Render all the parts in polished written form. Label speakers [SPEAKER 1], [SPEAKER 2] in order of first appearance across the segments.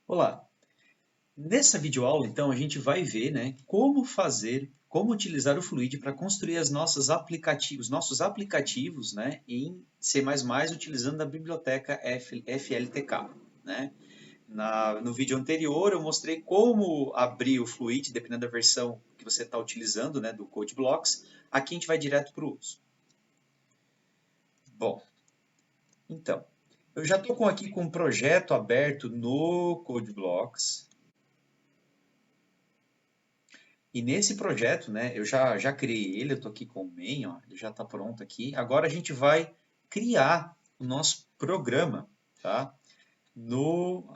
[SPEAKER 1] Olá, nessa videoaula então a gente vai ver, como utilizar o Fluid para construir nossos aplicativos, em C++ utilizando a biblioteca FLTK, né? No vídeo anterior eu mostrei como abrir o Fluid, dependendo da versão que você está utilizando, né, do CodeBlocks. Aqui a gente vai direto para o uso. Bom, então, eu já estou aqui com um projeto aberto no CodeBlocks. E nesse projeto, né, eu já criei ele, eu estou aqui com o main, ó, ele já está pronto aqui. Agora a gente vai criar o nosso programa, tá? No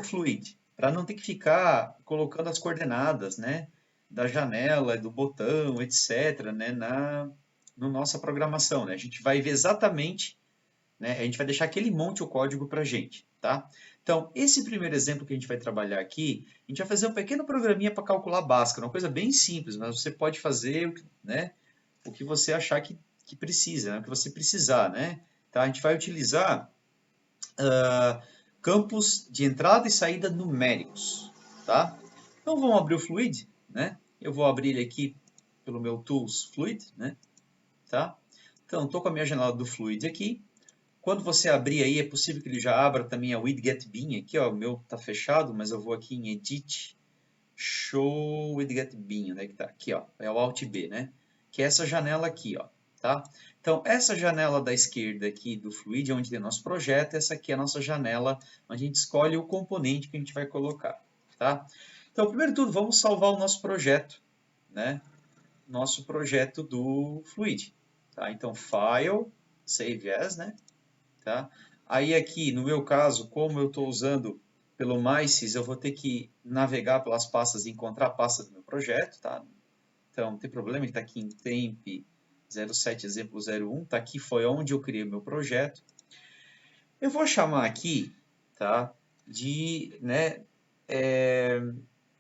[SPEAKER 1] Fluid, para não ter que ficar colocando as coordenadas, né, da janela, do botão, etc., né, no nossa programação, né? A gente vai ver exatamente, né? A gente vai deixar que ele monte o código para a gente, tá? Então, esse primeiro exemplo que a gente vai trabalhar aqui, a gente vai fazer um pequeno programinha para calcular Bhaskara, uma coisa bem simples, mas você pode fazer, né, o que você achar que precisa, né, o que você precisar, né? Tá? A gente vai utilizar campos de entrada e saída numéricos, tá? Então, vamos abrir o Fluid, né? Eu vou abrir ele aqui pelo meu Tools Fluid, né? Tá? Então, estou com a minha janela do Fluid aqui. Quando você abrir aí, é possível que ele já abra também a widget.bin aqui, ó, o meu está fechado, mas eu vou aqui em Edit, Show widget.bin, onde é que tá? Aqui, ó, é o Alt B, né? Que é essa janela aqui, ó, tá? Então, essa janela da esquerda aqui do Fluid, onde tem nosso projeto, essa aqui é a nossa janela, onde a gente escolhe o componente que a gente vai colocar, tá? Então, primeiro de tudo, vamos salvar o nosso projeto, né? Nosso projeto do Fluid, tá? Então, File, Save As, né? Tá? Aí aqui, no meu caso, como eu estou usando pelo MySys, eu vou ter que navegar pelas pastas e encontrar a pasta do meu projeto. Tá? Então, não tem problema, ele está aqui em temp 07 exemplo 01, tá aqui foi onde eu criei o meu projeto. Eu vou chamar aqui, tá,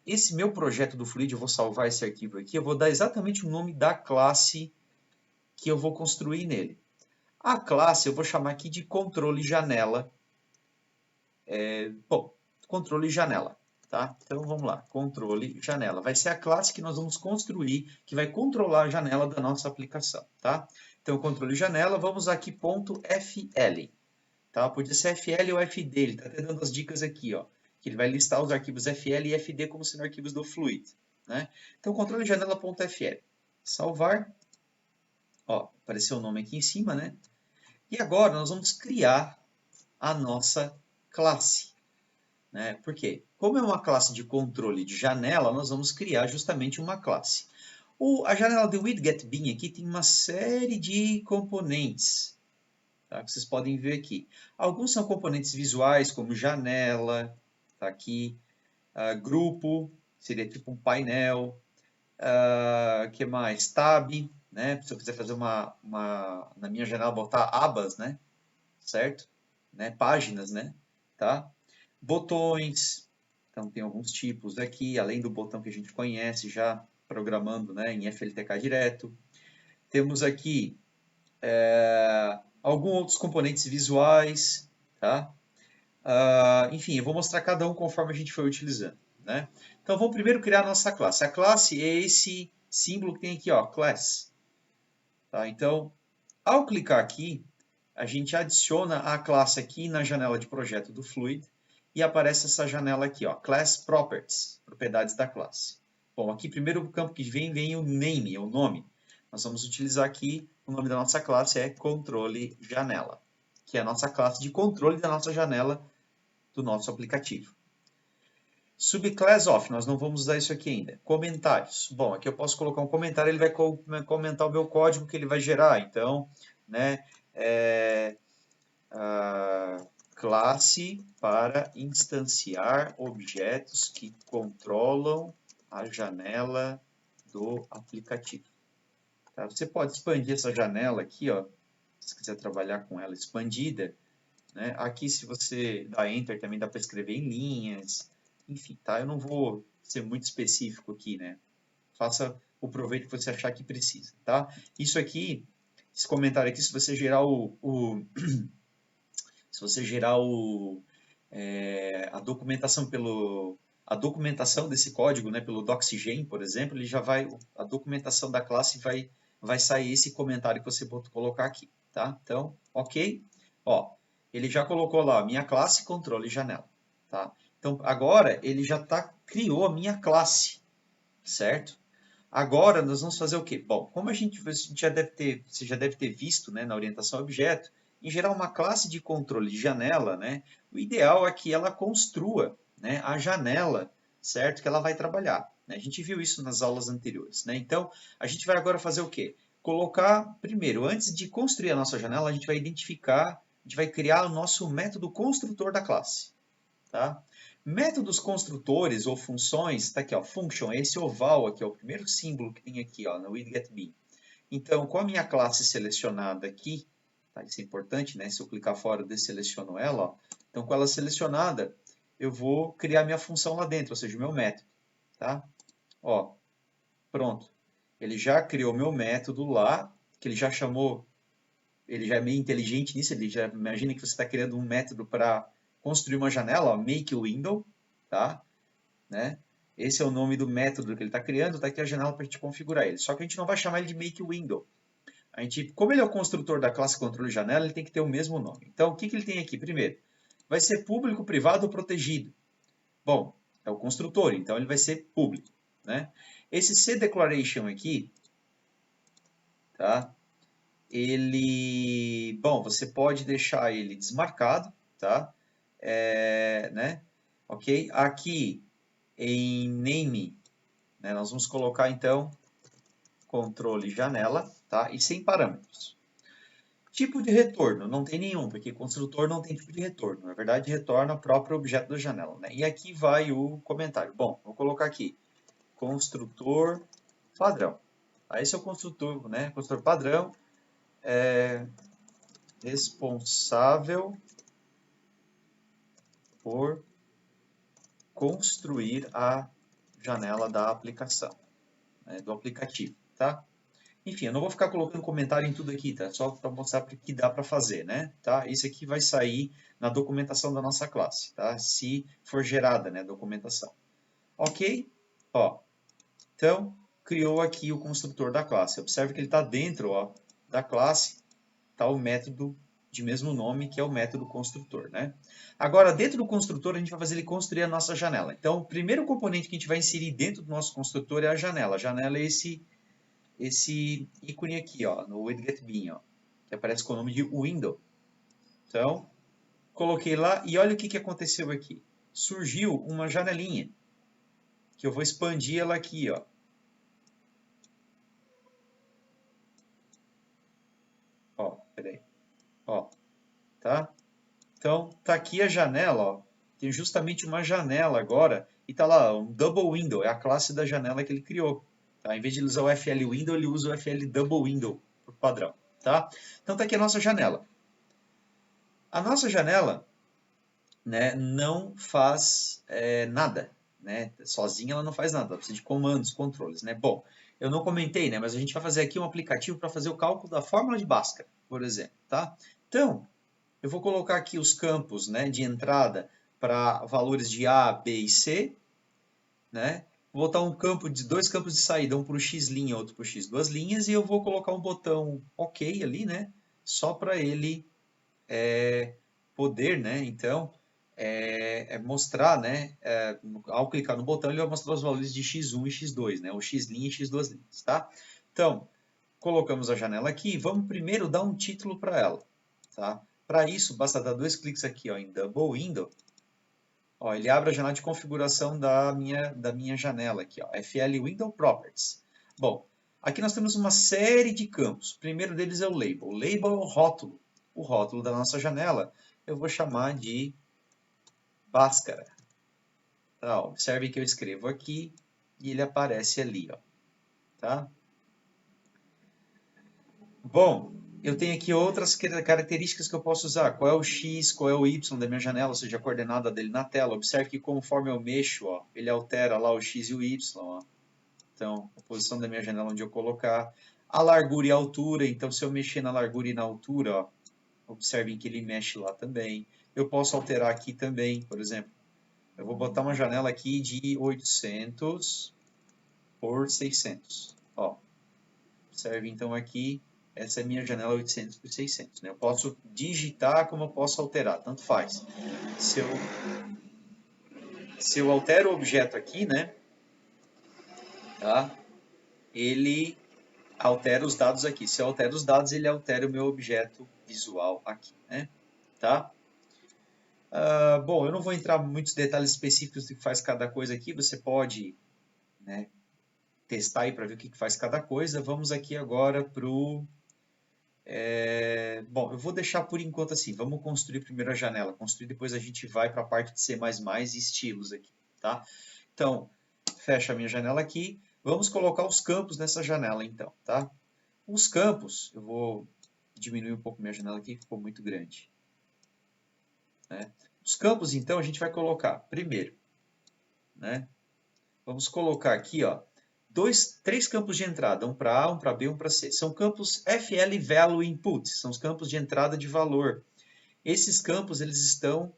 [SPEAKER 1] esse meu projeto do Fluid, eu vou salvar esse arquivo aqui, eu vou dar exatamente o nome da classe que eu vou construir nele. A classe eu vou chamar aqui de controle janela. Bom, controle janela, tá? Então vamos lá, controle janela. Vai ser a classe que nós vamos construir, que vai controlar a janela da nossa aplicação, tá? Então controle janela, vamos aqui ponto .fl, tá? Podia ser FL ou FD, ele está até dando as dicas aqui, ó, que ele vai listar os arquivos FL e FD como sendo arquivos do Fluid, né? Então controle janela.fl, salvar, ó, apareceu o nome aqui em cima, né? E agora nós vamos criar a nossa classe. Né? Por quê? Como é uma classe de controle de janela, nós vamos criar justamente uma classe. A janela de widget.bin aqui tem uma série de componentes, tá? Que vocês podem ver aqui. Alguns são componentes visuais, como janela, tá aqui, grupo, seria tipo um painel, que mais? Tab, né? Se eu quiser fazer na minha janela, botar abas, né? Certo? Né? Páginas, né? Tá? Botões, então tem alguns tipos aqui, além do botão que a gente conhece já programando, né, em FLTK direto. Temos aqui alguns outros componentes visuais, tá? Enfim, eu vou mostrar cada um conforme a gente for utilizando, né? Então vamos primeiro criar a nossa classe. A classe é esse símbolo que tem aqui, ó, class. Tá? Então, ao clicar aqui, a gente adiciona a classe aqui na janela de projeto do Fluid e aparece essa janela aqui, ó, Class Properties, propriedades da classe. Bom, aqui primeiro campo que vem o name, o nome. Nós vamos utilizar aqui, o nome da nossa classe é controle janela, que é a nossa classe de controle da nossa janela do nosso aplicativo. Subclass off, nós não vamos usar isso aqui ainda. Comentários. Bom, aqui eu posso colocar um comentário, ele vai comentar o meu código que ele vai gerar. Então, né, classe para instanciar objetos que controlam a janela do aplicativo. Tá? Você pode expandir essa janela aqui, ó, se quiser trabalhar com ela expandida. Né? Aqui, se você dá Enter, também dá para escrever em linhas. Enfim, tá? Eu não vou ser muito específico aqui, né? Faça o proveito que você achar que precisa, tá? Isso aqui, esse comentário aqui, se você gerar a documentação desse código, né, pelo Doxygen, por exemplo, ele já vai, a documentação da classe vai sair esse comentário que você pode colocar aqui, tá? Então, ok? Ó, ele já colocou lá a minha classe, controle janela, tá? Então, agora ele já criou a minha classe, certo? Agora nós vamos fazer o quê? Bom, como você já deve ter visto, né, na orientação a objeto, em geral uma classe de controle de janela, né, o ideal é que ela construa, né, a janela, certo? Que ela vai trabalhar, né? A gente viu isso nas aulas anteriores, né? Então, a gente vai agora fazer o quê? Colocar, primeiro, antes de construir a nossa janela, a gente vai criar o nosso método construtor da classe, tá? Métodos construtores ou funções, está aqui, ó, function, esse oval aqui, ó, o primeiro símbolo que tem aqui, ó, no widgetB. Então, com a minha classe selecionada aqui, tá, isso é importante, né? Se eu clicar fora, eu desseleciono ela, ó. Então, com ela selecionada, eu vou criar minha função lá dentro, ou seja, o meu método, tá? Ó, pronto. Ele já criou meu método lá, que ele já chamou, ele já é meio inteligente nisso, ele já imagina que você está criando um método para construir uma janela, ó, make window, tá? Né? Esse é o nome do método que ele está criando, está aqui a janela para a gente configurar ele. Só que a gente não vai chamar ele de make window. A gente, como ele é o construtor da classe controle janela, ele tem que ter o mesmo nome. Então, o que ele tem aqui? Primeiro, vai ser público, privado ou protegido. Bom, é o construtor, então ele vai ser público, né? Esse cDeclaration aqui, tá? Bom, você pode deixar ele desmarcado, tá? Né? Ok? Aqui em name, né, nós vamos colocar então controle janela, tá? E sem parâmetros. Tipo de retorno, não tem nenhum, porque construtor não tem tipo de retorno. Na verdade, retorna o próprio objeto da janela, né? E aqui vai o comentário. Bom, vou colocar aqui construtor padrão. Esse é o construtor, né? Construtor padrão responsável por construir a janela da aplicação, né, do aplicativo, tá? Enfim, eu não vou ficar colocando comentário em tudo aqui, tá? Só para mostrar o que dá para fazer, né? Tá? Isso aqui vai sair na documentação da nossa classe, tá? Se for gerada, né, a documentação. Ok? Ó, então, criou aqui o construtor da classe. Observe que ele está dentro, ó, da classe, tá o método de mesmo nome, que é o método construtor, né? Agora, dentro do construtor, a gente vai fazer ele construir a nossa janela. Então, o primeiro componente que a gente vai inserir dentro do nosso construtor é a janela. A janela é esse ícone aqui, ó, no widgetBin, ó, que aparece com o nome de window. Então, coloquei lá e olha o que aconteceu aqui. Surgiu uma janelinha, que eu vou expandir ela aqui, ó. Ó, peraí. Ó, tá? Então, tá aqui a janela, ó. Tem justamente uma janela agora, e tá lá, um double window, é a classe da janela que ele criou. Tá? Em vez de ele usar o FL window, ele usa o FL double window, por padrão. Tá? Então tá aqui a nossa janela. A nossa janela, né, não faz nada. Né? Sozinha ela não faz nada, ela precisa de comandos, controles. Né? Bom, eu não comentei, né, mas a gente vai fazer aqui um aplicativo para fazer o cálculo da fórmula de Bhaskara, por exemplo. Tá? Então, eu vou colocar aqui os campos, né, de entrada para valores de A, B e C. Né? Vou botar dois campos de saída, um para o x', outro para o x duas linhas, e eu vou colocar um botão OK ali, né? Só para ele poder, né? Então, mostrar, né? Ao clicar no botão, ele vai mostrar os valores de x1 e x2, né? O x' e x duas linhas, tá? Então, colocamos a janela aqui, vamos primeiro dar um título para ela, tá? Para isso, basta dar dois cliques aqui, ó, em Double Window. Ó, ele abre a janela de configuração da minha janela aqui, ó, FL Window Properties. Bom, aqui nós temos uma série de campos. O primeiro deles é o label. O label é o rótulo. O rótulo da nossa janela eu vou chamar de Bhaskara. Tá, ó, observe que eu escrevo aqui e ele aparece ali, ó, tá? Bom, eu tenho aqui outras características que eu posso usar. Qual é o X, qual é o Y da minha janela, ou seja, a coordenada dele na tela. Observe que conforme eu mexo, ó, ele altera lá o X e o Y. Ó. Então, a posição da minha janela onde eu colocar. A largura e a altura. Então, se eu mexer na largura e na altura, ó, observem que ele mexe lá também. Eu posso alterar aqui também, por exemplo, Eu vou botar uma janela aqui de 800 por 600. Ó, observe então aqui, essa é a minha janela 800 por 600. Né? Eu posso digitar como eu posso alterar, tanto faz. Se eu altero o objeto aqui, né, tá? Ele altera os dados aqui. Se eu altero os dados, ele altera o meu objeto visual aqui, né? Tá? Bom, eu não vou entrar em muitos detalhes específicos do que faz cada coisa aqui. Você pode, né, testar aí para ver o que faz cada coisa. Vamos aqui agora para o... Bom, eu vou deixar por enquanto assim. Vamos construir primeiro a janela. Construir, depois a gente vai para a parte de C++ e estilos aqui, tá? Então, fecha a minha janela aqui. Vamos colocar os campos nessa janela então, tá? Os campos, eu vou diminuir um pouco minha janela aqui, ficou muito grande. Né? Os campos, então, a gente vai colocar primeiro, né? Vamos colocar aqui, ó, três campos de entrada, um para A, um para B, um para C. São campos FL Value Input, são os campos de entrada de valor. Esses campos, eles estão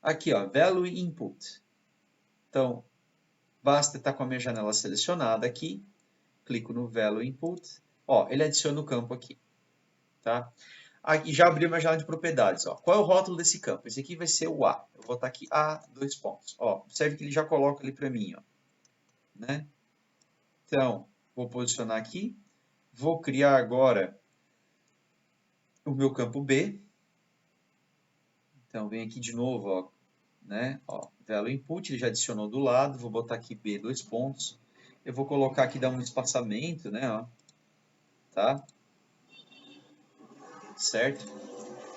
[SPEAKER 1] aqui, ó, Value Input. Então, basta estar com a minha janela selecionada aqui, clico no Value Input, ó, ele adiciona o campo aqui, tá? Aqui já abriu uma janela de propriedades. Ó. Qual é o rótulo desse campo? Esse aqui vai ser o A. Eu vou botar aqui A, 2 pontos. Ó, observe que ele já coloca ali para mim. Ó, né? Então, vou posicionar aqui. Vou criar agora o meu campo B. Então, vem aqui de novo. Ó, né? Ó, Value Input, ele já adicionou do lado. Vou botar aqui B, 2 pontos. Eu vou colocar aqui, dar um espaçamento, né? Ó, tá? Certo?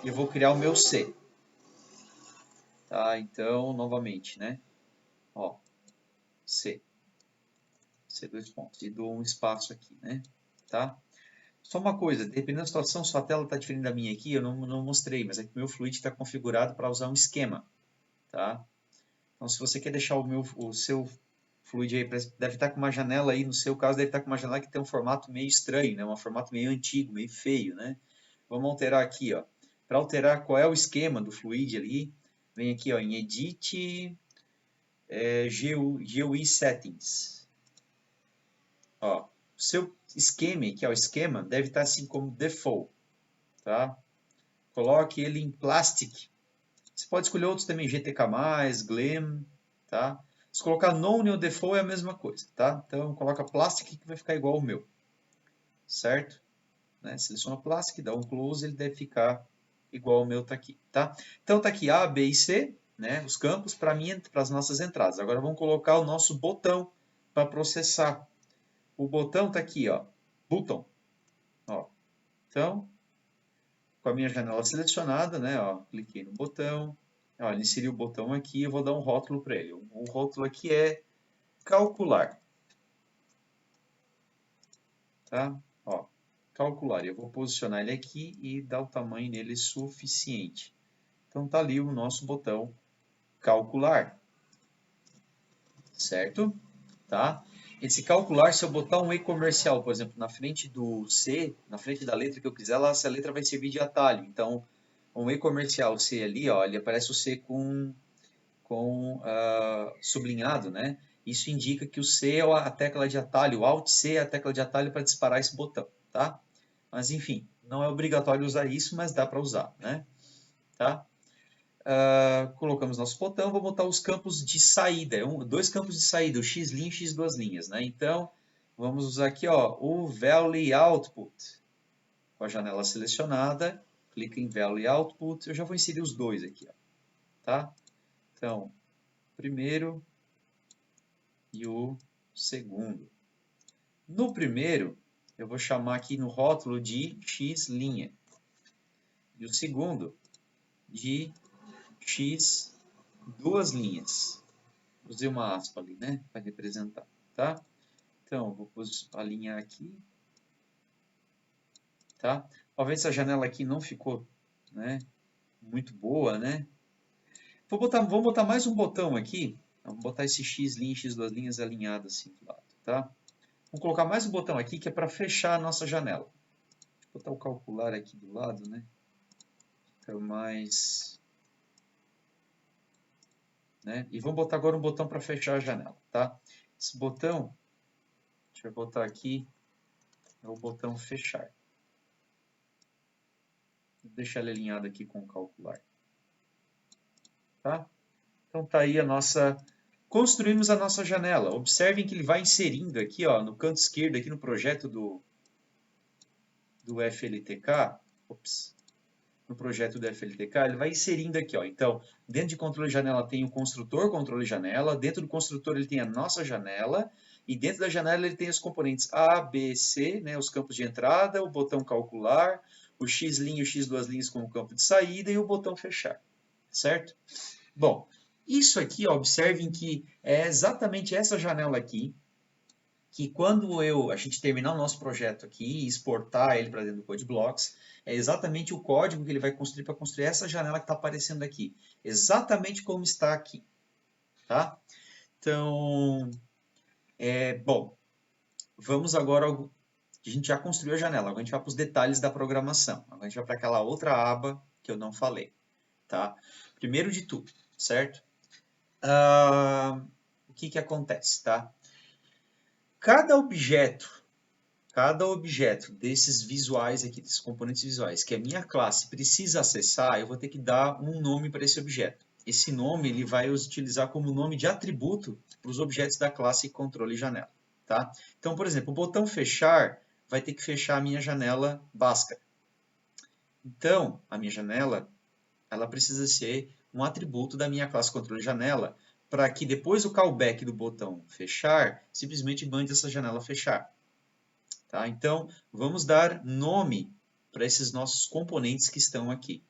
[SPEAKER 1] E eu vou criar o meu C. Tá? Então, novamente, né? Ó, C. C2 pontos. E dou um espaço aqui, né? Tá? Só uma coisa, dependendo da situação, sua tela está diferente da minha aqui, eu não mostrei, mas é que o meu Fluid está configurado para usar um esquema, tá? Então, se você quer deixar o seu Fluid aí, deve estar com uma janela aí, no seu caso, deve estar com uma janela que tem um formato meio estranho, né? Um formato meio antigo, meio feio, né? Vamos alterar aqui, ó. Para alterar qual é o esquema do Fluid ali, vem aqui, ó, em Edit, GUI Settings. Ó, o seu esquema, que é o esquema, deve estar assim como default, tá? Coloque ele em Plastic. Você pode escolher outros também, GTK+, Gleam, tá? Se colocar None ou Default é a mesma coisa, tá? Então, coloca Plastic que vai ficar igual ao meu, certo? Né? Seleciona Plastic, dá um Close, ele deve ficar igual ao meu tá aqui, tá? Então, tá aqui A, B e C, né? Os campos para as nossas entradas. Agora, vamos colocar o nosso botão para processar. O botão tá aqui, ó, Button. Ó. Então, com a minha janela selecionada, né, ó, cliquei no botão, ó, ele inseriu o botão aqui, eu vou dar um rótulo para ele. O rótulo aqui é calcular. Tá? Ó, calcular. Eu vou posicionar ele aqui e dar o tamanho nele suficiente. Então tá ali o nosso botão calcular. Certo? Tá? Esse calcular, se eu botar um E comercial, por exemplo, na frente do C, na frente da letra que eu quiser, essa letra vai servir de atalho. Então, um E comercial C ali, ó, ele aparece o C com sublinhado, né? Isso indica que o C é a tecla de atalho, o Alt C é a tecla de atalho para disparar esse botão, tá? Mas enfim, não é obrigatório usar isso, mas dá para usar, né? Tá? Colocamos nosso botão, vou botar os campos de saída, dois campos de saída, o X' e X duas linhas, né? Então, vamos usar aqui, ó, o Value Output, com a janela selecionada, clica em Value Output, eu já vou inserir os dois aqui, ó, tá? Então, primeiro e o segundo. No primeiro, eu vou chamar aqui no rótulo de X', e o segundo de X duas linhas. Usei uma aspa ali, né, para representar, tá? Então, vou alinhar aqui, tá? Talvez essa janela aqui não ficou, né, muito boa, né? Vamos botar mais um botão aqui. Vamos botar esse X', X duas linhas alinhado assim do lado, tá? Vamos colocar mais um botão aqui que é para fechar a nossa janela. Vou botar o calcular aqui do lado, né? Fica mais né? E vamos botar agora um botão para fechar a janela, tá? Esse botão, a gente vai botar aqui, é o botão fechar. Vou deixar ele alinhado aqui com o calcular. Tá? Então tá aí a nossa... Construímos a nossa janela. Observem que ele vai inserindo aqui, ó, no canto esquerdo, aqui no projeto do FLTK. Ops. No projeto do FLTK, ele vai inserindo aqui, ó. Então, dentro de controle de janela tem o construtor controle janela, dentro do construtor ele tem a nossa janela, e dentro da janela ele tem os componentes A, B, C, né, os campos de entrada, o botão calcular, o X' e o X duas linhas como campo de saída e o botão fechar, certo? Bom, isso aqui, ó, observem que é exatamente essa janela aqui, que quando a gente terminar o nosso projeto aqui e exportar ele para dentro do CodeBlocks, é exatamente o código que ele vai construir para construir essa janela que está aparecendo aqui. Exatamente como está aqui. Tá? Então, bom, vamos agora... A gente já construiu a janela, agora a gente vai para os detalhes da programação. Agora a gente vai para aquela outra aba que eu não falei. Tá? Primeiro de tudo, certo? O que acontece, tá? Cada objeto desses visuais aqui, desses componentes visuais, que a minha classe precisa acessar, eu vou ter que dar um nome para esse objeto. Esse nome ele vai utilizar como nome de atributo para os objetos da classe controle janela. Tá? Então, por exemplo, o botão fechar vai ter que fechar a minha janela Bhaskara. Então, a minha janela ela precisa ser um atributo da minha classe controle janela, para que depois o callback do botão fechar, simplesmente mande essa janela fechar. Tá? Então, vamos dar nome para esses nossos componentes que estão aqui.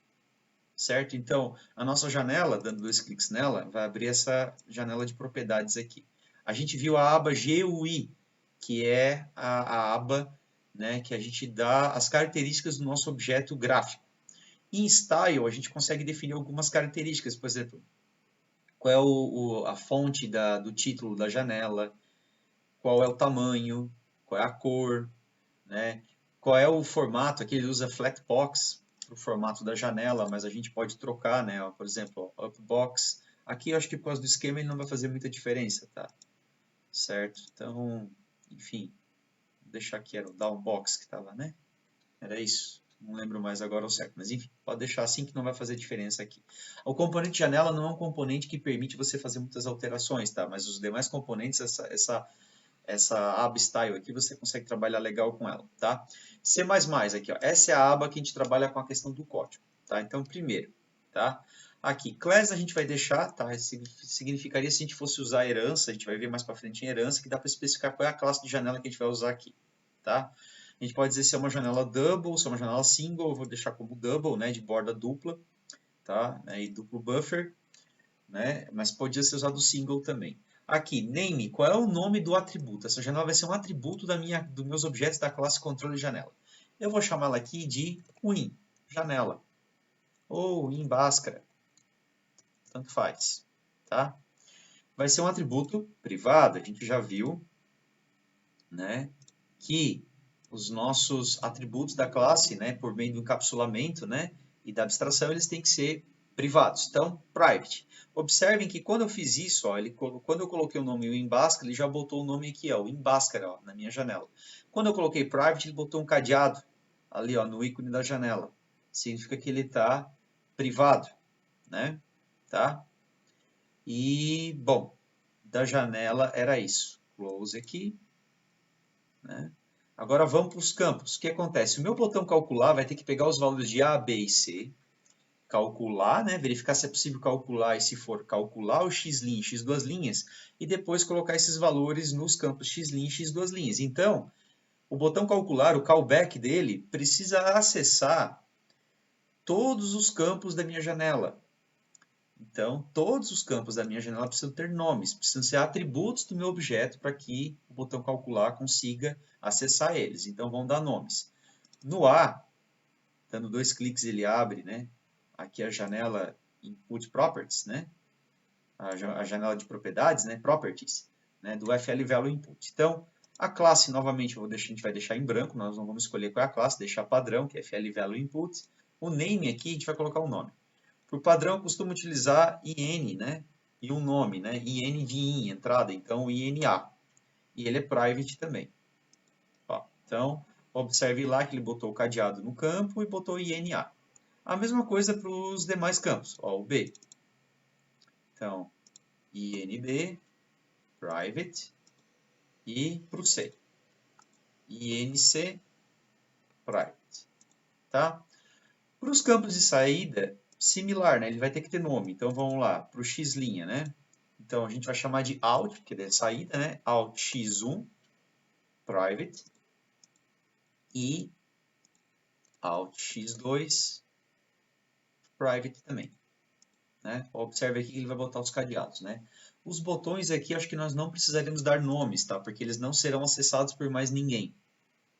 [SPEAKER 1] Certo? Então, a nossa janela, dando 2 cliques nela, vai abrir essa janela de propriedades aqui. A gente viu a aba GUI, que é a aba, né, que a gente dá as características do nosso objeto gráfico. Em Style, a gente consegue definir algumas características, por exemplo, qual é a fonte do título da janela, qual é o tamanho, qual é a cor, né? Qual é o formato, aqui ele usa Flatbox para o formato da janela, mas a gente pode trocar, né? Por exemplo, Upbox. Aqui eu acho que por causa do esquema ele não vai fazer muita diferença, tá? Certo? Então, enfim, vou deixar aqui, era o Downbox que estava, né? Era isso. Não lembro mais agora o certo, mas enfim, pode deixar assim que não vai fazer diferença aqui. O componente janela não é um componente que permite você fazer muitas alterações, tá? Mas os demais componentes, essa aba style aqui, você consegue trabalhar legal com ela, tá? C++ aqui, ó. Essa é a aba que a gente trabalha com a questão do código, tá? Então, primeiro, tá? Aqui, class a gente vai deixar, tá? Significaria se a gente fosse usar herança, a gente vai ver mais para frente em herança, que dá para especificar qual é a classe de janela que a gente vai usar aqui, tá? A gente pode dizer se é uma janela double, se é uma janela single, eu vou deixar como double, né, de borda dupla, tá? E duplo buffer, né? Mas podia ser usado single também. Aqui, name, qual é o nome do atributo? Essa janela vai ser um atributo dos meus objetos da classe controle janela. Eu vou chamá-la aqui de win, janela, ou win Bhaskara, tanto faz, tá? Vai ser um atributo privado, a gente já viu, né, que os nossos atributos da classe, né, por meio do encapsulamento, né, e da abstração, eles têm que ser privados. Então, private. Observem que quando eu fiz isso, ó, quando eu coloquei o nome WinBhaskara, ele já botou o nome aqui, ó, WinBhaskara, ó, na minha janela. Quando eu coloquei private, ele botou um cadeado ali, ó, no ícone da janela. Significa que ele está privado, né? Tá? E, bom, da janela era isso. Close aqui, né? Agora vamos para os campos. O que acontece? O meu botão calcular vai ter que pegar os valores de A, B e C, calcular, né? Verificar se é possível calcular e se for calcular o x' e x duas linhas, e depois colocar esses valores nos campos x' e x duas linhas. Então, o botão calcular, o callback dele, precisa acessar todos os campos da minha janela. Então, todos os campos da minha janela precisam ter nomes, precisam ser atributos do meu objeto para que o botão calcular consiga acessar eles. Então, vão dar nomes. No A, dando 2 cliques, ele abre, né? Aqui a janela Input Properties, né? A janela de propriedades, né? Properties, né? Do FL Value Input. Então, a classe, novamente, a gente vai deixar em branco, nós não vamos escolher qual é a classe, deixar padrão, que é FL Value Input. O name aqui, a gente vai colocar o nome. Por padrão, eu costumo utilizar IN, né? e um nome, né? IN de IN, entrada, então INA. E ele é private também. Ó, então, observe lá que ele botou o cadeado no campo e botou INA. A mesma coisa para os demais campos. Ó, o B. Então, INB, private, e para o C. INC, private. Tá? Para os campos de saída, similar, né? Ele vai ter que ter nome. Então, vamos lá, para o X', né? Então, a gente vai chamar de out, que é saída, né? Out X1, private, e out X2, private também. Né? Observe aqui que ele vai botar os cadeados, né? Os botões aqui, acho que nós não precisaremos dar nomes, tá? Porque eles não serão acessados por mais ninguém.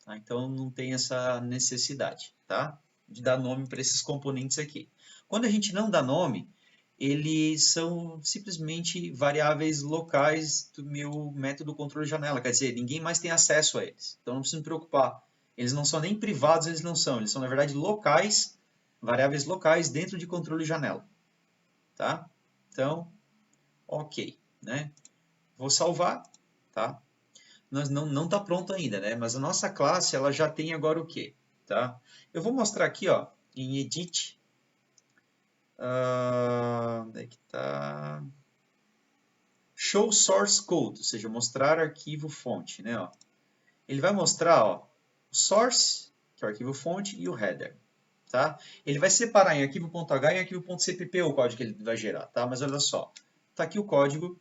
[SPEAKER 1] Tá? Então, não tem essa necessidade, tá? De dar nome para esses componentes aqui. Quando a gente não dá nome, eles são simplesmente variáveis locais do meu método controle janela. Quer dizer, ninguém mais tem acesso a eles. Então, não precisa me preocupar. Eles não são nem privados, eles não são. Eles são, na verdade, locais, variáveis locais dentro de controle janela. Tá? Então, ok, né? Vou salvar, tá? Nós não está pronto ainda, né? Mas a nossa classe, ela já tem agora o quê? Tá? Eu vou mostrar aqui, ó, em Edit. Onde é que tá? Show Source Code, ou seja, mostrar arquivo fonte, né? Ó. Ele vai mostrar, ó, o source, que é o arquivo fonte, e o header. Tá? Ele vai separar em arquivo.h e arquivo.cpp o código que ele vai gerar, tá? Mas olha só, tá aqui o código,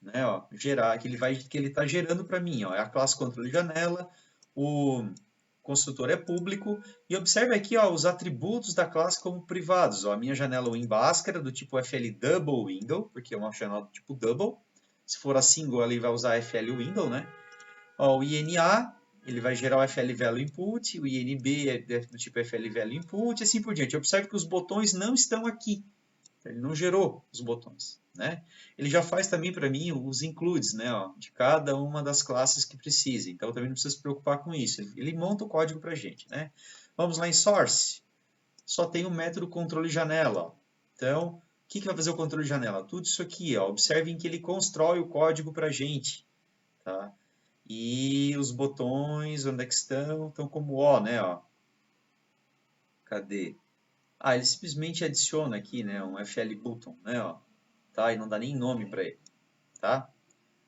[SPEAKER 1] né, ó, gerar, que ele está gerando para mim, ó, é a classe controle janela, o construtor é público, e observe aqui, ó, os atributos da classe como privados, ó, a minha janela WinBhaskara do tipo FL Double Window, porque é uma janela do tipo Double, se for a single ele vai usar FL Window, né, ó, o INA, ele vai gerar o FL Value Input, o INB é do tipo FL Value Input, e assim por diante. Observe que os botões não estão aqui, ele não gerou os botões, né? Ele já faz também para mim os includes, né, ó, de cada uma das classes que precisa. Então também não precisa se preocupar com isso. Ele monta o código para a gente, né? Vamos lá em source. Só tem o método controle janela. Ó. Então, o que vai fazer o controle janela? Tudo isso aqui, ó. Observem que ele constrói o código para a gente, tá? E os botões, onde é que estão? Estão como O, né, ó. Cadê? Ah, ele simplesmente adiciona aqui, né, um FL button, né, ó. Tá? E não dá nem nome para ele, tá?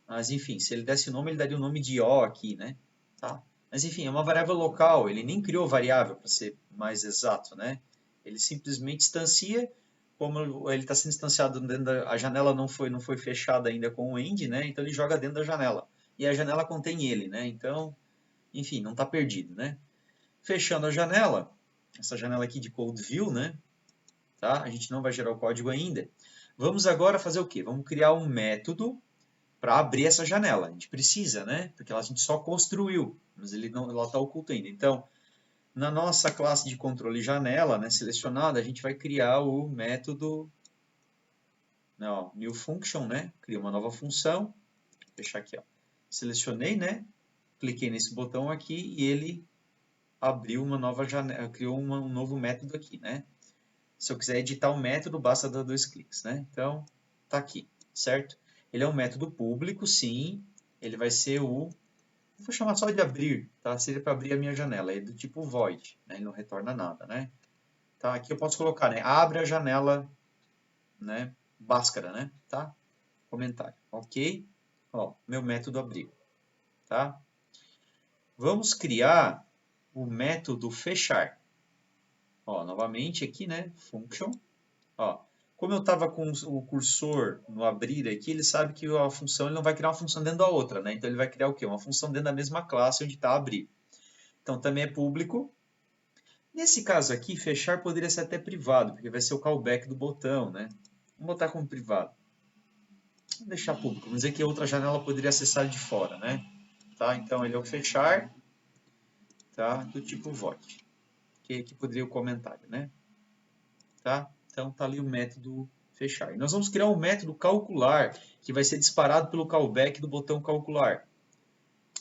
[SPEAKER 1] Mas enfim, se ele desse o nome, ele daria o nome de O aqui, né? Tá? Mas enfim, é uma variável local, ele nem criou variável, para ser mais exato, né? Ele simplesmente instancia, como ele está sendo instanciado dentro da a janela não foi fechada ainda com o end, né? Então ele joga dentro da janela. E a janela contém ele, né? Então, enfim, não está perdido, né? Fechando a janela, essa janela aqui de code view, né? Tá? A gente não vai gerar o código ainda. Vamos agora fazer o quê? Vamos criar um método para abrir essa janela. A gente precisa, né? Porque a gente só construiu, mas ele não, ela está oculta ainda. Então, na nossa classe de controle janela, né, selecionada, a gente vai criar o método não, new function, né? Cria uma nova função. Vou fechar aqui, ó. Selecionei, né? Cliquei nesse botão aqui e ele abriu uma nova janela, criou um novo método aqui, né? Se eu quiser editar o método, basta dar 2 cliques, né? Então, tá aqui, certo? Ele é um método público, sim. Ele vai ser o... Vou chamar só de abrir, tá? Seria para abrir a minha janela. É do tipo void, né? Ele não retorna nada, né? Tá? Aqui eu posso colocar, né? Abre a janela, né? Bhaskara, né? Tá? Comentário. Ok? Ó, meu método abriu, tá? Vamos criar o método fechar. Ó, novamente aqui, né? Function. Ó, como eu estava com o cursor no abrir aqui, ele sabe que a função ele não vai criar uma função dentro da outra, né? Então ele vai criar o quê? Uma função dentro da mesma classe onde está abrir. Então também é público. Nesse caso aqui, fechar poderia ser até privado, porque vai ser o callback do botão, né? Vamos botar como privado. Vamos deixar público, vamos dizer que outra janela poderia acessar de fora, né? Tá? Então ele é o fechar, tá? Do tipo void, que aqui poderia o comentário, né? Tá? Então tá ali o método fechar. E nós vamos criar um método calcular, que vai ser disparado pelo callback do botão calcular.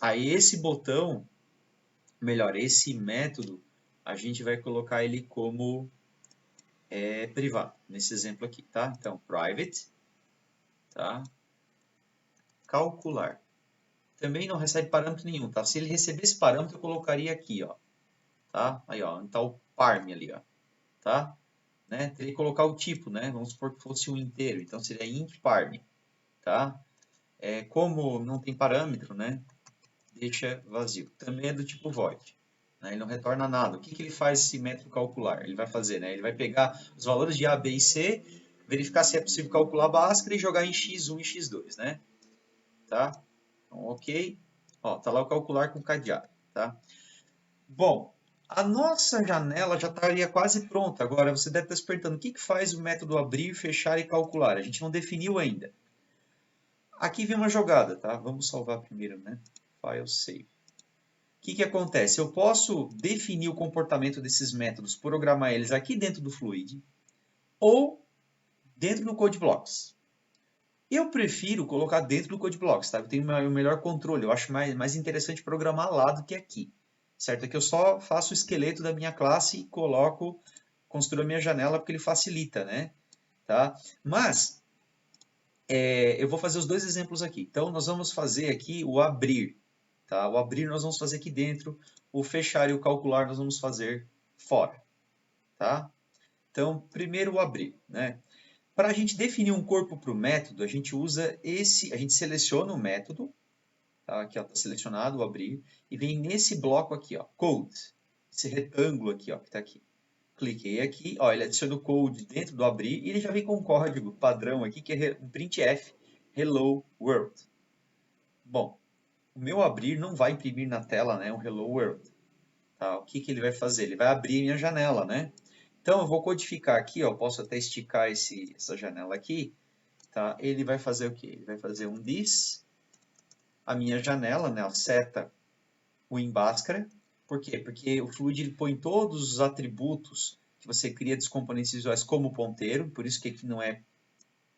[SPEAKER 1] Aí esse botão, melhor, esse método, a gente vai colocar ele como privado, nesse exemplo aqui, tá? Então, private, tá? Calcular. Também não recebe parâmetro nenhum, tá? Se ele recebesse parâmetro, eu colocaria aqui, ó, tá? Aí, ó, tá o parm ali, ó, tá? Né? Teria que colocar o tipo, né? Vamos supor que fosse um inteiro, então seria int parm, tá? Como não tem parâmetro, né? Deixa vazio. Também é do tipo void, né? Ele não retorna nada. O que que ele faz esse método calcular? Ele vai fazer, né? Ele vai pegar os valores de A, B e C, verificar se é possível calcular a Bhaskara e jogar em x1 e x2, né? Tá? Então, ok. Ó, tá lá o calcular com cadeado, tá? Bom, a nossa janela já estaria quase pronta. Agora, você deve estar se perguntando, o que que faz o método abrir, fechar e calcular? A gente não definiu ainda. Aqui vem uma jogada, tá? Vamos salvar primeiro, né? File save. O que que acontece? Eu posso definir o comportamento desses métodos, programar eles aqui dentro do Fluid ou dentro do CodeBlocks. Eu prefiro colocar dentro do CodeBlocks, tá? Eu tenho o melhor controle, eu acho mais interessante programar lá do que aqui. Certo? É que eu só faço o esqueleto da minha classe e coloco, construo a minha janela porque ele facilita, né? Tá? Mas, eu vou fazer os dois exemplos aqui. Então, nós vamos fazer aqui o abrir. Tá? O abrir nós vamos fazer aqui dentro, o fechar e o calcular nós vamos fazer fora. Tá? Então, primeiro o abrir, né? Para a gente definir um corpo para o método, a gente usa a gente seleciona o método, tá? Aqui está selecionado o abrir, e vem nesse bloco aqui, ó, code, esse retângulo aqui, ó, que está aqui. Cliquei aqui, ó, ele adiciona o code dentro do abrir, e ele já vem com um código padrão aqui, que é um printf, hello world. Bom, o meu abrir não vai imprimir na tela, né, um hello world. Tá? O que que ele vai fazer? Ele vai abrir minha janela, né? Então, eu vou codificar aqui, ó, posso até esticar essa janela aqui, tá? Ele vai fazer o quê? Ele vai fazer um this, a minha janela, né, a seta, o Bhaskara. Por quê? Porque o Fluid ele põe todos os atributos que você cria dos componentes visuais como ponteiro, por isso que aqui não é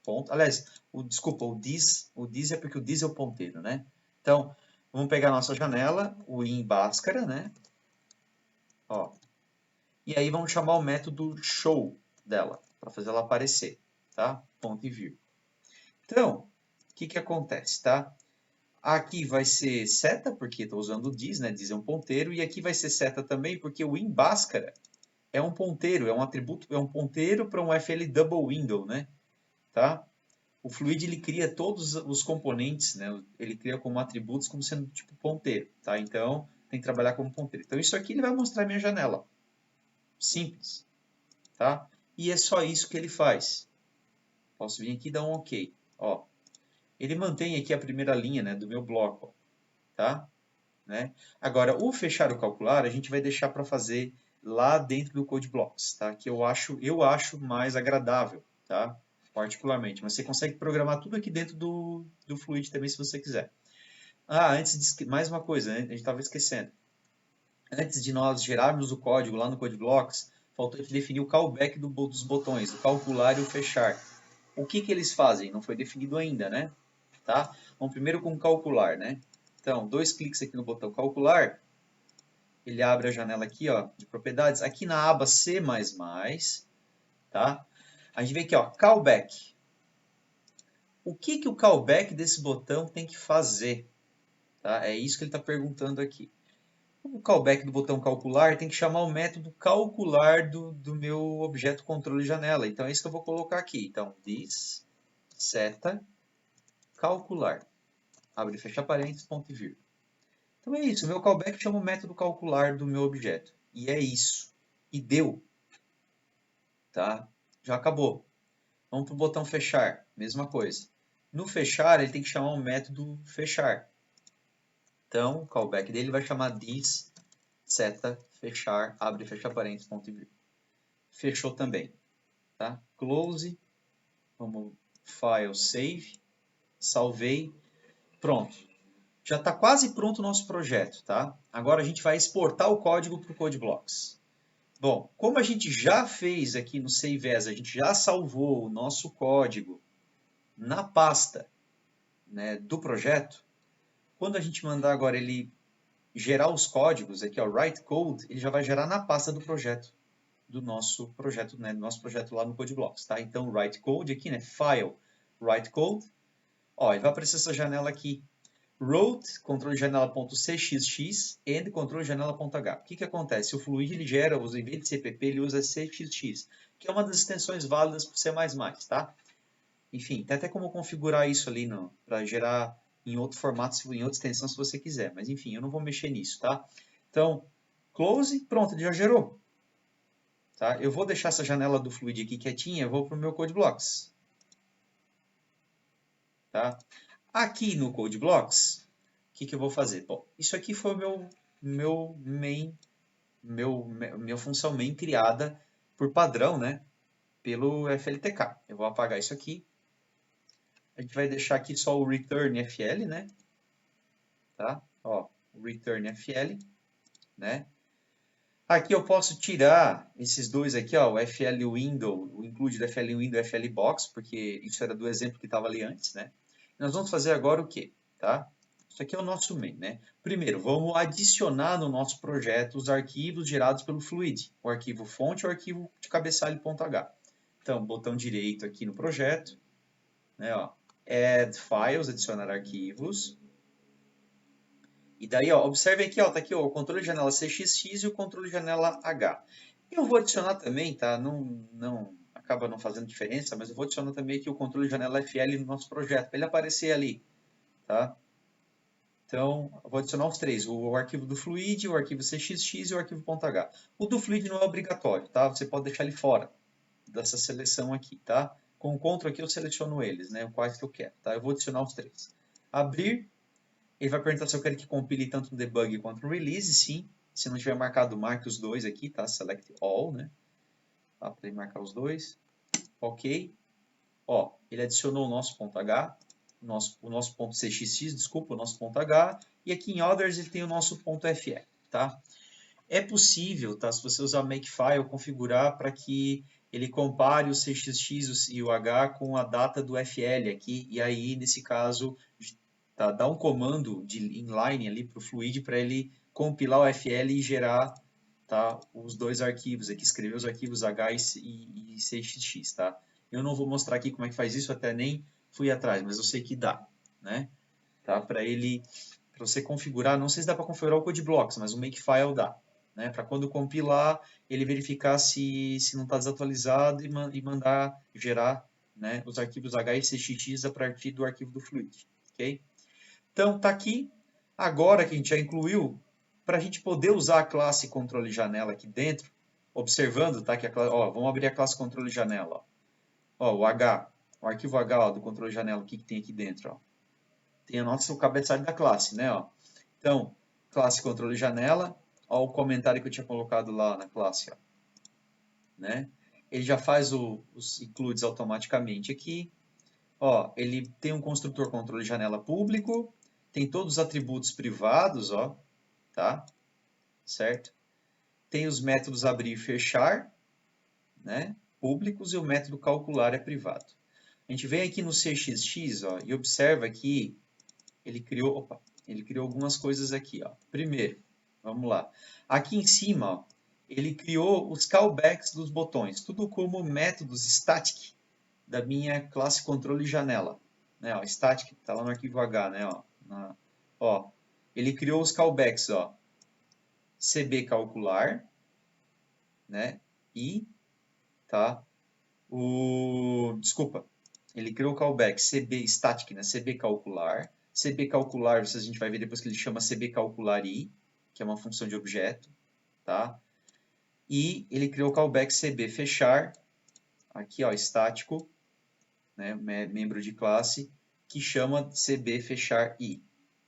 [SPEAKER 1] ponto. Aliás, desculpa, o this é porque o this é o ponteiro, né? Então, vamos pegar a nossa janela, o Bhaskara, né? Ó, e aí vamos chamar o método show dela, para fazer ela aparecer, tá? Ponto e vírgula. Então, o que que acontece, tá? Aqui vai ser seta, porque estou usando o this, né? This é um ponteiro, e aqui vai ser seta também, porque o Bhaskara é um ponteiro, é um atributo, é um ponteiro para um FL double window, né? Tá? O Fluid ele cria todos os componentes, né? Ele cria como atributos como sendo tipo ponteiro, tá? Então, tem que trabalhar como ponteiro. Então, isso aqui ele vai mostrar minha janela. Simples, tá? E é só isso que ele faz. Posso vir aqui e dar um OK. Ó, ele mantém aqui a primeira linha, né, do meu bloco, ó, tá? Né? Agora, o fechar o calcular, a gente vai deixar para fazer lá dentro do CodeBlocks, tá? Que eu acho mais agradável, tá? Particularmente. Mas você consegue programar tudo aqui dentro do Fluid também, se você quiser. Mais uma coisa, né? A gente estava esquecendo. Antes de nós gerarmos o código lá no CodeBlocks, faltou definir o callback dos botões, o calcular e o fechar. O que que eles fazem? Não foi definido ainda, né? Tá? Vamos primeiro com calcular, né? Então, 2 cliques aqui no botão calcular, ele abre a janela aqui, ó, de propriedades. Aqui na aba C++, tá? A gente vê aqui, ó, callback. O que que o callback desse botão tem que fazer? Tá? É isso que ele está perguntando aqui. O callback do botão calcular tem que chamar o método calcular do meu objeto controle janela. Então, é isso que eu vou colocar aqui. Então, this seta calcular. Abre e fecha parênteses, ponto e vírgula. Então é isso, o meu callback chama o método calcular do meu objeto. E é isso. E deu. Tá? Já acabou. Vamos para o botão fechar. Mesma coisa. No fechar, ele tem que chamar o método fechar. Então, o callback dele vai chamar this seta fechar, abre e fecha parênteses, ponto e vírgula. Fechou também. Tá? Close. Vamos file save. Salvei. Pronto. Já está quase pronto o nosso projeto, tá? Agora a gente vai exportar o código para o CodeBlocks. Bom, como a gente já fez aqui no Save As, a gente já salvou o nosso código na pasta, né, do projeto, quando a gente mandar agora ele gerar os códigos, aqui ó, write code, ele já vai gerar na pasta do projeto, né, do nosso projeto lá no CodeBlocks, tá? Então, write code aqui, né, file, write code, Ó, ele vai aparecer essa janela aqui. Route, controle janela.cxx and controle janela.h. O que que acontece? O Fluid ele gera, em vez de CPP, ele usa CXX, que é uma das extensões válidas para o C++, tá? Enfim, tem até como configurar isso ali para gerar em outro formato, em outra extensão, se você quiser. Mas enfim, eu não vou mexer nisso, tá? Então, close, pronto, ele já gerou. Tá? Eu vou deixar essa janela do Fluid aqui quietinha, eu vou para o meu Code Blocks. Tá? Aqui no Code Blocks, o que eu vou fazer? Bom, isso aqui foi o minha função main criada por padrão, né? Pelo FLTK. Eu vou apagar isso aqui. A gente vai deixar aqui só o return FL, né? Tá? Ó, o return FL, né? Aqui eu posso tirar esses dois aqui, ó, o FL Window, o include do FL Window e o FL Box, porque isso era do exemplo que estava ali antes, né? Nós vamos fazer agora o quê? Tá? Isso aqui é o nosso main, né? Primeiro, vamos adicionar no nosso projeto os arquivos gerados pelo Fluid, o arquivo fonte e o arquivo de cabeçalho.h. Então, botão direito aqui no projeto, né, ó, Add Files, adicionar arquivos. E daí, ó, observe aqui, ó, tá aqui ó, o controle de janela CXX e o controle de janela H. Eu vou adicionar também, tá? Acaba não fazendo diferença, mas eu vou adicionar também aqui o controle de janela FL no nosso projeto, para ele aparecer ali, tá? Então, eu vou adicionar os três, o arquivo do Fluid, o arquivo CXX e o arquivo .h. O do Fluid não é obrigatório, tá? Você pode deixar ele fora dessa seleção aqui, tá? Com o Ctrl aqui eu seleciono eles, né? Quais que eu quero, tá? Eu vou adicionar os três. Abrir. Ele vai perguntar se eu quero que compile tanto no debug quanto no release, sim. Se não tiver marcado, marque os dois aqui, tá? Select all, né? Tá? Para ele marcar os dois. Ok. Ó, ele adicionou o nosso .h, o nosso .cxx, desculpa, o nosso .h. E aqui em others ele tem o nosso .fe, tá? É possível, tá? Se você usar Makefile, configurar para que ele compare o CXX e o H com a data do FL aqui. E aí, nesse caso, tá? Dá um comando de inline ali para o Fluid para ele compilar o FL e gerar, tá? Os dois arquivos aqui, escrever os arquivos H e CXX, tá? Eu não vou mostrar aqui como é que faz isso, até nem fui atrás, mas eu sei que dá, né? Tá? Para você configurar, não sei se dá para configurar o Code Blocks, mas o Makefile dá, né? Para quando compilar, ele verificar se não está desatualizado e mandar gerar, né, os arquivos H e CXX a partir do arquivo do Fluid, ok? Então, está aqui. Agora que a gente já incluiu, para a gente poder usar a classe controle janela aqui dentro, observando, tá? Que ó, vamos abrir a classe controle janela. Ó, o H, o arquivo H ó, do controle janela, o que tem aqui dentro? Ó? Tem o nosso cabeçalho da classe, né? Ó. Então, classe controle janela, ó, o comentário que eu tinha colocado lá na classe, ó, né? Ele já faz os includes automaticamente aqui. Ó, ele tem um construtor controle janela público, tem todos os atributos privados, ó, tá? Certo? Tem os métodos abrir e fechar, né? Públicos, e o método calcular é privado. A gente vem aqui no CXX, ó, e observa que ele criou algumas coisas aqui, ó. Primeiro, vamos lá. Aqui em cima, ó, ele criou os callbacks dos botões, tudo como métodos static da minha classe controle janela, né? Ó, static está lá no arquivo H, né? Ó, ele criou os callbacks, ó, CB calcular, né? E tá? Desculpa, ele criou o callback CB static, né? CB calcular. CB calcular, a gente vai ver depois que ele chama CB calcular i, que é uma função de objeto, tá? E ele criou o callback CB fechar, aqui ó, estático, né? Membro de classe, que chama CB fechar i,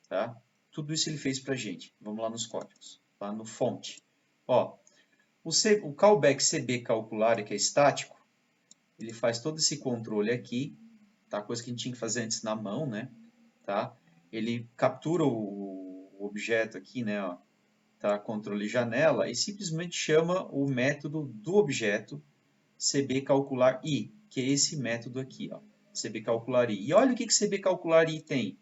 [SPEAKER 1] tá? Tudo isso ele fez pra gente. Vamos lá nos códigos, lá no fonte. Ó, o callback CB calcular, que é estático, ele faz todo esse controle aqui, tá? Coisa que a gente tinha que fazer antes na mão, né? Tá? Ele captura o objeto aqui, né? Ó, tá? Controle janela e simplesmente chama o método do objeto CB calcular i, que é esse método aqui, ó, CB calcular i. E olha o que CB calcular i tem.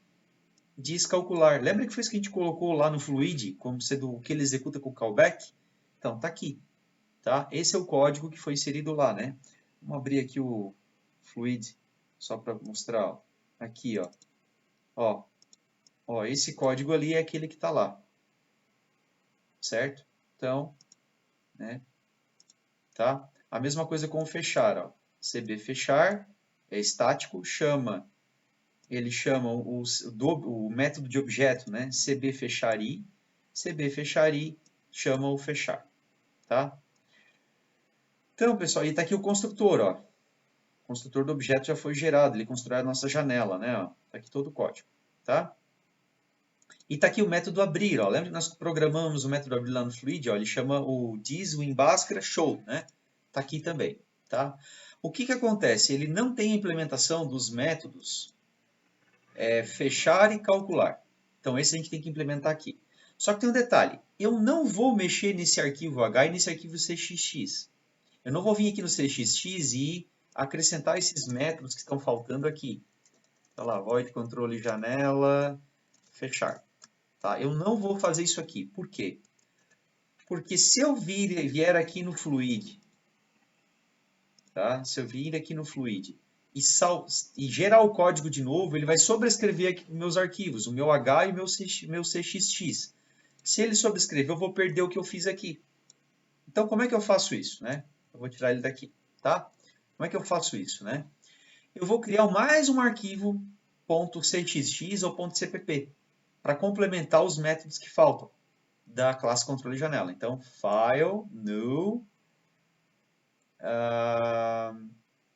[SPEAKER 1] Diz calcular. Lembra que foi isso que a gente colocou lá no Fluid, como sendo o que ele executa com o callback? Então, tá aqui. Tá? Esse é o código que foi inserido lá, né? Vamos abrir aqui o Fluid, só para mostrar. Ó. Aqui, ó. Ó, ó, esse código ali é aquele que está lá, certo? Então, né, tá? A mesma coisa com o fechar, ó. CB fechar é estático, ele chama o método de objeto, né? CB fechari, CB fechari chama o fechar, tá? Então, pessoal, e está aqui o construtor, ó. O construtor do objeto já foi gerado, ele construiu a nossa janela, né? Está aqui todo o código, tá? E está aqui o método abrir, ó. Lembra que nós programamos o método abrir lá no Fluid? Ó, ele chama o diz winBhaskara show, né? Está aqui também, tá? O que que acontece? Ele não tem a implementação dos métodos fechar e calcular. Então, esse a gente tem que implementar aqui. Só que tem um detalhe, eu não vou mexer nesse arquivo H e nesse arquivo CXX. Eu não vou vir aqui no CXX e acrescentar esses métodos que estão faltando aqui. Tá lá, void controle janela, fechar. Tá? Eu não vou fazer isso aqui. Por quê? Porque se eu vier aqui no Fluid, tá? Se eu vir aqui no Fluid e gerar o código de novo, ele vai sobrescrever aqui meus arquivos, o meu H e o meu CXX. Se ele sobrescrever, eu vou perder o que eu fiz aqui. Então, como é que eu faço isso, né? Eu vou tirar ele daqui, tá? Como é que eu faço isso, né? Eu vou criar mais um arquivo .cxx ou .cpp para complementar os métodos que faltam da classe controle janela. Então, file, new,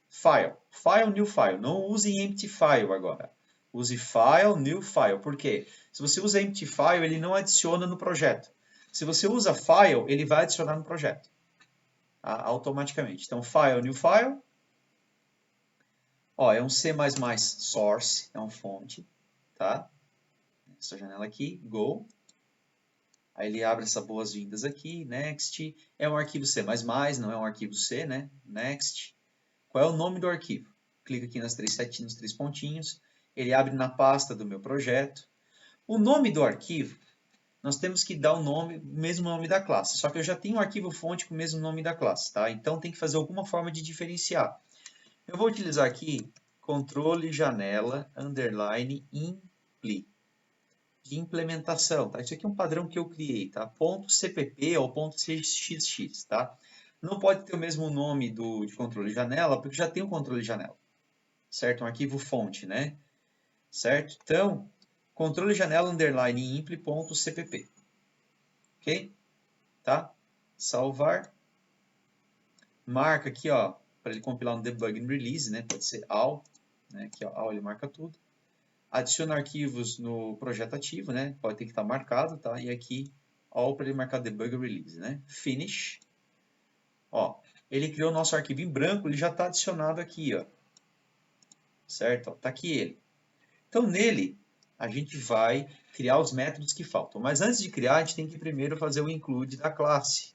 [SPEAKER 1] file, new file. Não use empty file agora. Use file, new file. Por quê? Se você usa empty file, ele não adiciona no projeto. Se você usa file, ele vai adicionar no projeto. Automaticamente. Então, file, new file. Ó, é um C++ source, é uma fonte, tá? Essa janela aqui, go. Aí ele abre essa boas-vindas aqui, next. É um arquivo C++, não é um arquivo C, né? Next. Qual é o nome do arquivo? Clica aqui nas três setinhas, nos três pontinhos. Ele abre na pasta do meu projeto. O nome do arquivo, nós temos que dar o nome, o mesmo nome da classe. Só que eu já tenho um arquivo fonte com o mesmo nome da classe, tá? Então tem que fazer alguma forma de diferenciar. Eu vou utilizar aqui controle janela underline impli de implementação, tá? Isso aqui é um padrão que eu criei, tá? .cpp ou .cxx, tá? Não pode ter o mesmo nome de controle janela, porque já tem o controle janela, certo? Um arquivo fonte, né? Certo? Então, controle janela underline impli.cpp, ok? Tá? Salvar. Marca aqui, ó, para ele compilar no debug and release, né? Pode ser all, né? Aqui, ó, all ele marca tudo. Adiciona arquivos no projeto ativo, né? Pode ter que estar marcado, tá? E aqui, all para ele marcar debug and release, né? Finish. Ó, ele criou o nosso arquivo em branco, ele já está adicionado aqui, ó. Certo? Ó, tá aqui ele. Então, nele, a gente vai criar os métodos que faltam. Mas antes de criar, a gente tem que primeiro fazer o include da classe.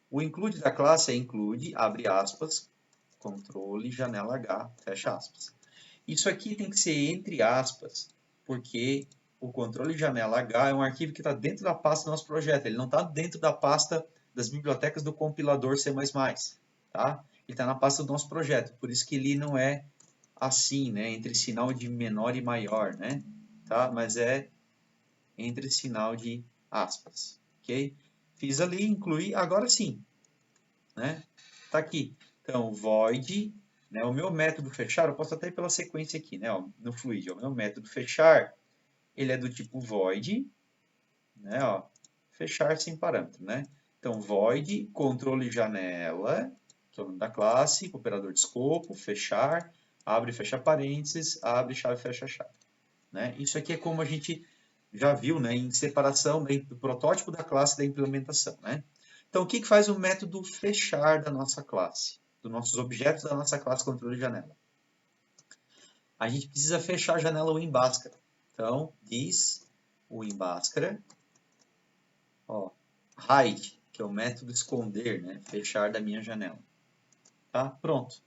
[SPEAKER 1] O include da classe é include, abre aspas, controle, janela H, fecha aspas. Isso aqui tem que ser entre aspas, porque o controle janela H é um arquivo que está dentro da pasta do nosso projeto. Ele não está dentro da pasta das bibliotecas do compilador C++. Tá? Ele está na pasta do nosso projeto. Por isso que ele não é assim, né? Entre sinal de menor e maior, né? Tá? Mas é entre sinal de aspas. Ok? Fiz ali, incluí, agora sim. Né? Tá aqui. Então, void, né? O meu método fechar, eu posso até ir pela sequência aqui, né? Ó, no Fluid, ó, o meu método fechar, ele é do tipo void, né? Ó, fechar sem parâmetro, né? Então, void, controle janela, que é o nome da classe, operador de escopo, fechar, abre e fecha parênteses, abre, chave, fecha, chave. Né? Isso aqui é como a gente já viu, né, em separação do protótipo da classe e da implementação. Né? Então, o que faz o método fechar da nossa classe, dos nossos objetos da nossa classe controle de janela? A gente precisa fechar a janela winBhaskara. Então, diz winBhaskara, ó, hide, que é o método esconder, né, fechar da minha janela. Tá? Pronto.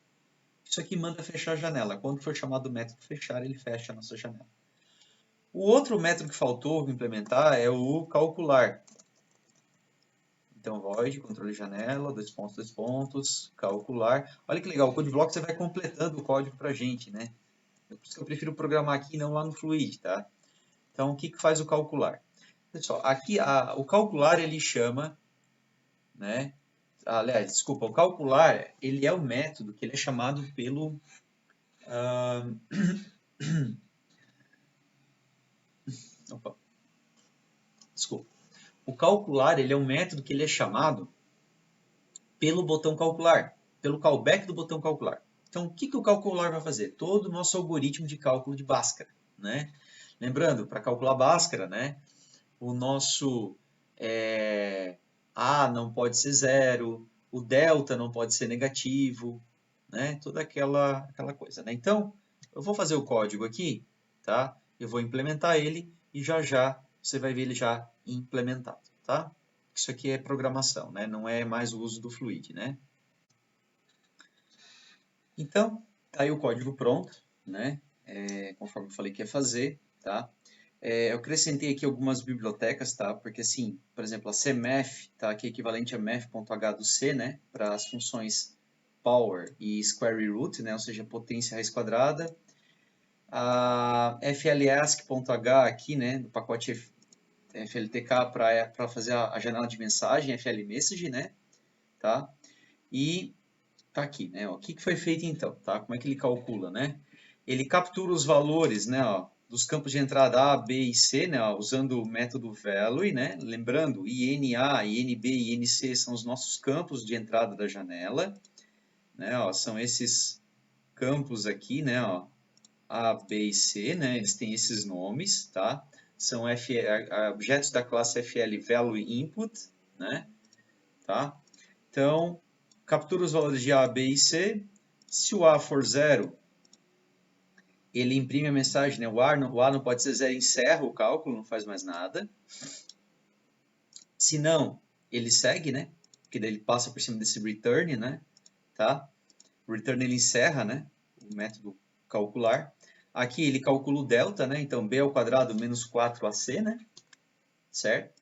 [SPEAKER 1] Isso aqui manda fechar a janela. Quando for chamado o método fechar, ele fecha a nossa janela. O outro método que faltou implementar é o calcular. Então, void, controle janela, dois pontos, calcular. Olha que legal, o CodeBlock você vai completando o código para a gente, né? Por isso que eu prefiro programar aqui e não lá no Fluid, tá? Então, o que faz o calcular? Pessoal, aqui o calcular ele chama, né? Aliás, desculpa, o calcular ele é o método que ele é chamado pelo opa, desculpa. O calcular ele é um método que ele é chamado pelo botão calcular, pelo callback do botão calcular. Então, o que o calcular vai fazer? Todo o nosso algoritmo de cálculo de Bhaskara, né? Lembrando, para calcular Bhaskara, né? O nosso A não pode ser zero, o delta não pode ser negativo, né? Toda aquela coisa, né? Então, eu vou fazer o código aqui, tá? Eu vou implementar ele e já já você vai ver ele já implementado, tá? Isso aqui é programação, né? Não é mais o uso do Fluid, né? Então, tá aí o código pronto, né? Conforme eu falei que ia fazer, tá? Eu acrescentei aqui algumas bibliotecas, tá? Porque assim, por exemplo, a CMath, tá? Que é equivalente a math.h do C, né? Para as funções power e square root, né? Ou seja, potência raiz quadrada. A flask.h aqui, né? Do pacote FLTK para fazer a janela de mensagem, FLMessage, né? Tá? E tá aqui, né? Ó, o que foi feito então, tá? Como é que ele calcula, né? Ele captura os valores, né? Ó, dos campos de entrada A, B e C, né? Ó, usando o método value, né? Lembrando, INA, INB e INC são os nossos campos de entrada da janela, né? Ó, são esses campos aqui, né? Ó, A, B e C, né? Eles têm esses nomes, tá? São objetos da classe FL value input, né? Tá? Então, captura os valores de A, B e C. Se o A for zero, ele imprime a mensagem, né? O A não pode ser zero, encerra o cálculo, não faz mais nada. Se não, ele segue, né? Porque daí ele passa por cima desse return, né? Tá? O return ele encerra, né? O método calcular. Aqui ele calcula o delta, né? Então, B ao quadrado menos 4AC, né? Certo?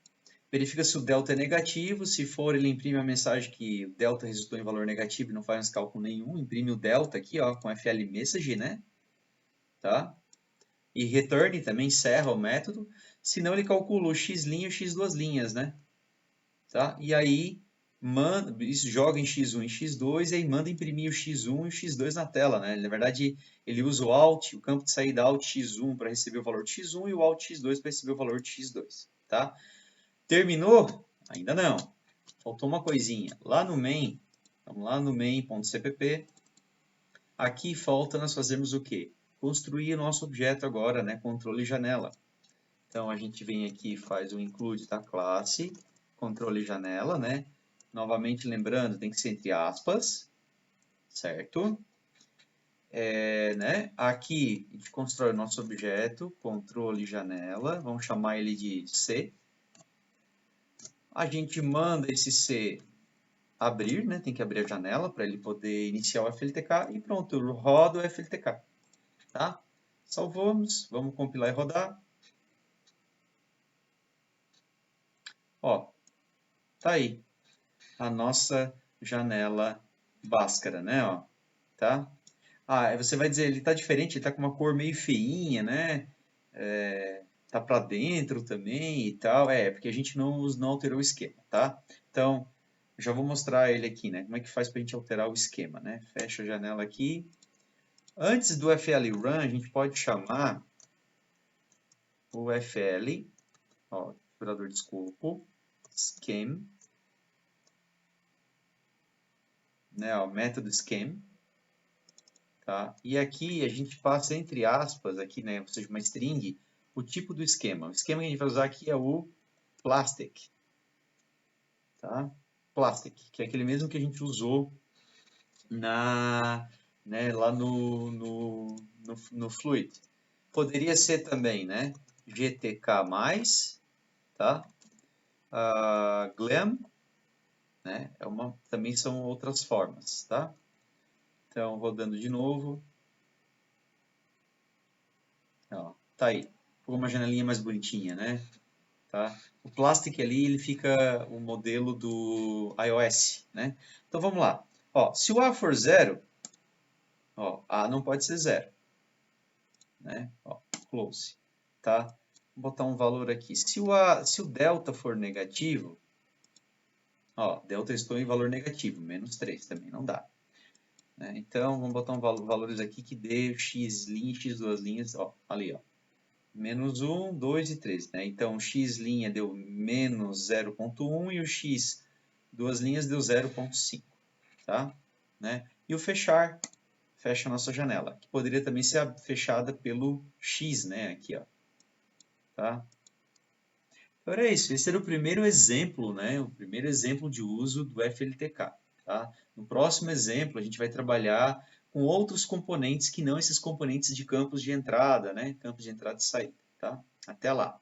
[SPEAKER 1] Verifica se o delta é negativo, se for ele imprime a mensagem que o delta resultou em valor negativo e não faz mais cálculo nenhum, imprime o delta aqui, ó, com FLMessage, né? Tá? E return também encerra o método, senão ele calcula o x' e o x duas linhas, né? Tá? E aí manda, isso joga em x1 e x2 e aí manda imprimir o x1 e o x2 na tela, né? Na verdade, ele usa o alt, o campo de saída alt x1 para receber o valor de x1 e o alt x2 para receber o valor de x2, tá? Terminou? Ainda não. Faltou uma coisinha. Lá no main, vamos lá no main.cpp. Aqui falta nós fazermos o quê? Construir o nosso objeto agora, né? Controle janela. Então, a gente vem aqui e faz o include da classe, controle janela, né? Novamente, lembrando, tem que ser entre aspas, certo? Né? Aqui, a gente constrói o nosso objeto, controle janela, vamos chamar ele de C. A gente manda esse C abrir, né? Tem que abrir a janela para ele poder iniciar o FLTK e pronto, eu rodo o FLTK, tá? Salvamos, vamos compilar e rodar. Ó, tá aí a nossa janela Bhaskara, né? Ó, tá? Ah, você vai dizer, ele tá diferente, ele tá com uma cor meio feinha, né? Tá para dentro também e tal. Porque a gente não alterou o esquema, tá? Então, já vou mostrar ele aqui, né? Como é que faz para a gente alterar o esquema, né? Fecha a janela aqui. Antes do FL Run, a gente pode chamar o FL, ó, configurador de escopo, Scheme, né? Ó, método Scheme, tá? E aqui a gente passa entre aspas, aqui, né? Ou seja, uma string, o tipo do esquema. O esquema que a gente vai usar aqui é o plastic, tá? Plastic, que é aquele mesmo que a gente usou né, lá no Fluid. Poderia ser também, né, GTK+, tá? Glam, né, também são outras formas, tá? Então, rodando de novo. Ó, tá aí. Ficou uma janelinha mais bonitinha, né? Tá? O Plastic ali, ele fica o modelo do iOS, né? Então, vamos lá. Ó, se o A for zero, ó, A não pode ser zero. né? Ó, close, tá? Vou botar um valor aqui. Se o delta for negativo, ó, delta estou em valor negativo, menos 3 também não dá. Né? Então, vamos botar valores aqui que dê x' e x duas linhas, ó, ali, ó. Menos 1, 2 e 3, né? Então, x' deu menos 0,1 e o x duas linhas deu 0,5, tá? Né? E o fechar, fecha a nossa janela, que poderia também ser fechada pelo x, né? Aqui, ó. Tá? Então era isso, esse era o primeiro exemplo, né? O primeiro exemplo de uso do FLTK. Tá? No próximo exemplo, a gente vai trabalhar com outros componentes que não esses componentes de campos de entrada, né? Campos de entrada e saída. Tá? Até lá!